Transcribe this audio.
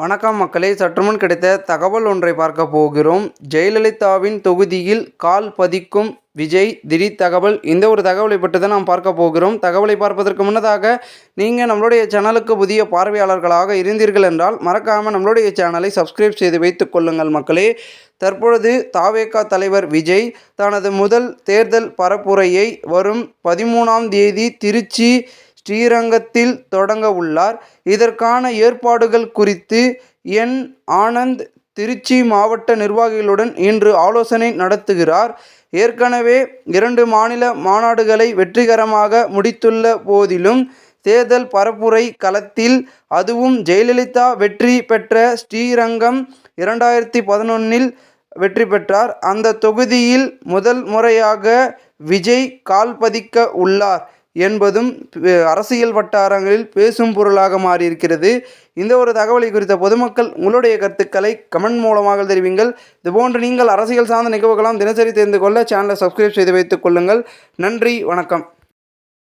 வணக்கம் மக்களே, சற்றுமுன் கிடைத்த தகவல் ஒன்றை பார்க்க போகிறோம். ஜெயலலிதாவின் தொகுதியில் கால் பதிக்கும் விஜய் திடீர் தகவல். இந்த ஒரு தகவலை பற்றி தான் நாம் பார்க்க போகிறோம். தகவலை பார்ப்பதற்கு முன்னதாக நீங்கள் நம்மளுடைய சேனலுக்கு புதிய பார்வையாளர்களாக இருந்தீர்கள் என்றால் மறக்காமல் நம்மளுடைய சேனலை சப்ஸ்கிரைப் செய்து வைத்துக் கொள்ளுங்கள் மக்களே. தற்பொழுது தாவேகா தலைவர் விஜய் தனது முதல் தேர்தல் பரப்புரையை வரும் 13ஆம் தேதி திருச்சி ஸ்ரீரங்கத்தில் தொடங்க உள்ளார். இதற்கான ஏற்பாடுகள் குறித்து என். ஆனந்த் திருச்சி மாவட்ட நிர்வாகிகளுடன் இன்று ஆலோசனை நடத்துகிறார். ஏற்கனவே 2 மாநில மாநாடுகளை வெற்றிகரமாக முடித்துள்ள போதிலும் தேர்தல் பரப்புரை களத்தில், அதுவும் ஜெயலலிதா வெற்றி பெற்ற ஸ்ரீரங்கம் 2011இல் வெற்றி பெற்றார். அந்த தொகுதியில் முதல் முறையாக விஜய் கால் பதிக்க உள்ளார் என்பதும் அரசியல் வட்டாரங்களில் பேசும் பொருளாக மாறியிருக்கிறது. இந்த ஒரு தகவலை குறித்த பொதுமக்கள் உங்களுடைய கருத்துக்களை கமெண்ட் மூலமாக தெரிவிங்கள். இதுபோன்று நீங்கள் அரசியல் சார்ந்த நிகழ்வுகளாம் தினசரி தெரிந்து கொள்ள சேனலை சப்ஸ்கிரைப் செய்து வைத்துக் கொள்ளுங்கள். நன்றி, வணக்கம்.